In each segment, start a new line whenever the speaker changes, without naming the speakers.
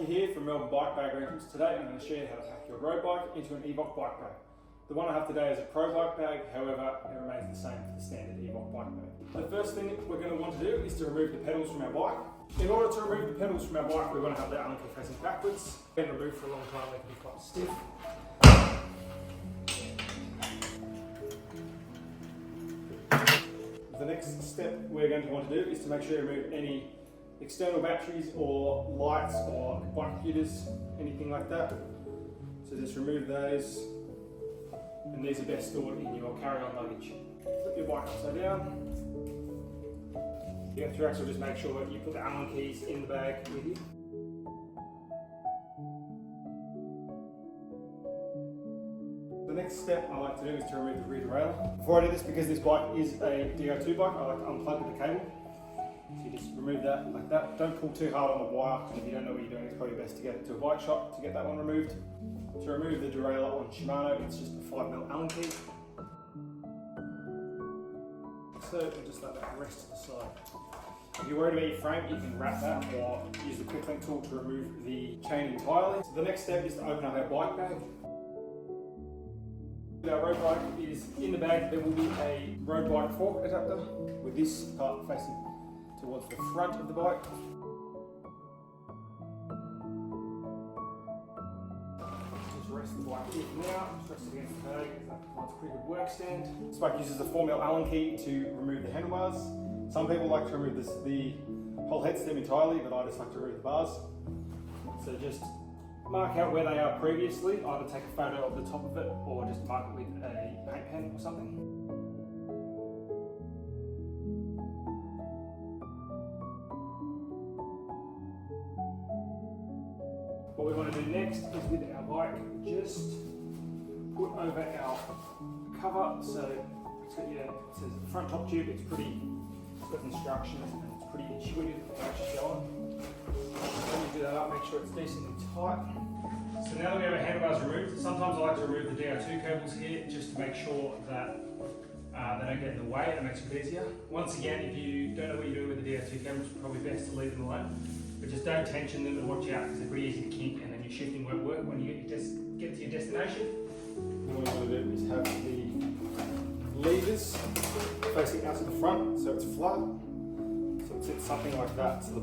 Lockie here from Melbourne Bike Bag Rentals. Today I'm going to show you how to pack your road bike into an EVOC Bike Bag. The one I have today is a Pro Bike Bag, however it remains the same for the standard EVOC Bike Bag. The first thing we're going to want to do is to remove the pedals from our bike. In order to remove the pedals from our bike, we're going to have the Allen key facing backwards. Been removed for a long time, they can be quite stiff. The next step we're going to want to do is to make sure you remove any external batteries or lights or bike computers, anything like that. So just remove those, and these are best stored in your carry-on luggage. Put your bike upside down. You go through axle, just make sure that you put the Allen keys in the bag with you. The next step I like to do is to remove the rear derailleur. Before I do this, because this bike is a DO2 bike, I like to unplug the cable. So you just remove that like that. Don't pull too hard on the wire, and if you don't know what you're doing, it's probably best to get it to a bike shop to get that one removed. To remove the derailleur on Shimano, it's just a 5mm Allen key. So we'll just let that rest to the side. If you're worried about your frame, you can wrap that or use the quick link tool to remove the chain entirely. So the next step is to open up our bike bag. Our road bike is in the bag. There will be a road bike fork adapter with this part facing towards the front of the bike. Just rest the bike here for now, just rest it against the bag, that provides a pretty good work stand. This bike uses a 4mm Allen key to remove the handlebars. Some people like to remove the whole head stem entirely, but I just like to remove the bars. So just mark out where they are previously, either take a photo of the top of it or just mark it with a paint pen or something. What we want to do next is with our bike, just put over our cover. So it's got it says front top tube, it's got instructions and it's pretty intuitive to actually go on. When you do that up, make sure it's decently tight. So now that we have our handlebars removed, sometimes I like to remove the DO2 cables here just to make sure that they don't get in the way. It makes it easier. Once again, if you don't know what you're doing with the DO2 cables, it's probably best to leave them alone. But just don't tension them and watch out, because they're pretty easy to kink, and then your shifting won't work when you get to your destination. What I want to do is have the levers facing out to the front so it's flat. So it sits something like that. So the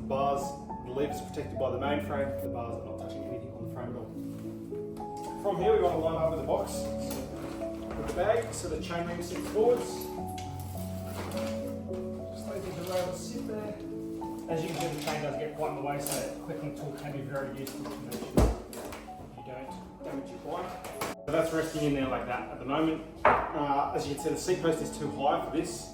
levers are protected by the main frame. The bars are not touching anything on the frame at all. From here we want to line up with the box with the bag so the chain ring sits forwards. Just leave the derailleur sit there. As you can see, the chain does get quite in the way, so a quick link tool can be very useful to make sure you don't damage your bike. So that's resting in there like that at the moment. As you can see, the seat post is too high for this,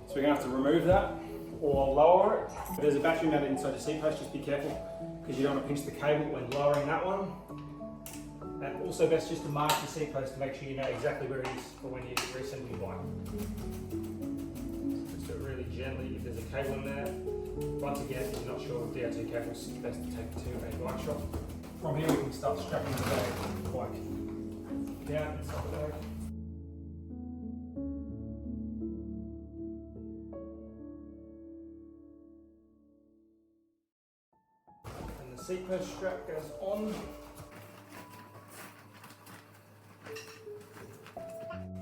so we're going to have to remove that or lower it. If there's a battery mounted inside your seat post, just be careful because you don't want to pinch the cable when lowering that one. And also best just to mark your seat post to make sure you know exactly where it is for when you reassemble your bike. Just do it really gently if there's a cable in there. Once again, if you're not sure of DO2 cables, it's best to take it to a bike shop. From here we can start strapping the bag quite down inside the bag. And the seat post strap goes on.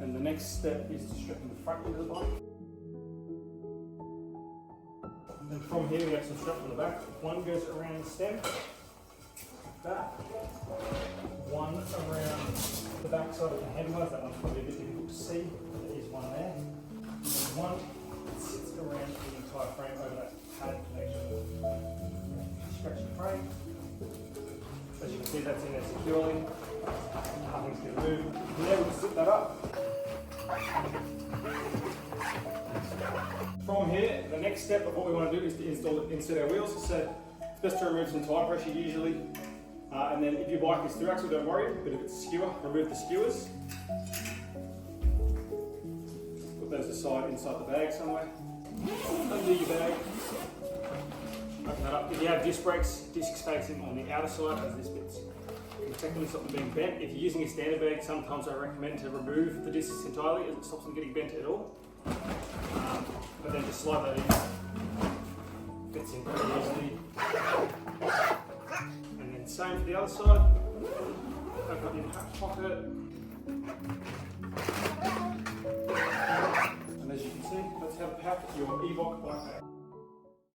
And the next step is to strap in the front end of the bike. And then from here we have some straps on the back. One goes around the stem, like that. One around the back side of the handlebars. That one's probably a bit difficult to see, but there is one there. And then one that sits around the entire frame over that pad to make sure you scratch the frame. As you can see, that's in there securely. Nothing's going to move. From there we can slip that up. From here, the next step of what we want to do is to insert our wheels. So it's best to remove some tyre pressure usually. And then if your bike is through axle, don't worry, but if it's a skewer, remove the skewers. Put those aside inside the bag somewhere. Undo your bag. Open that up. If you have disc brakes, disc spacing on the outer side as this bit's protecting something being bent. If you're using a standard bag, sometimes I recommend to remove the discs entirely as it stops them getting bent at all. But then just slide that in. Fits in pretty easily. And then Same for the other side. Open up your hatch pocket. And as you can see, let's have a pack your EVOC Bike Bag.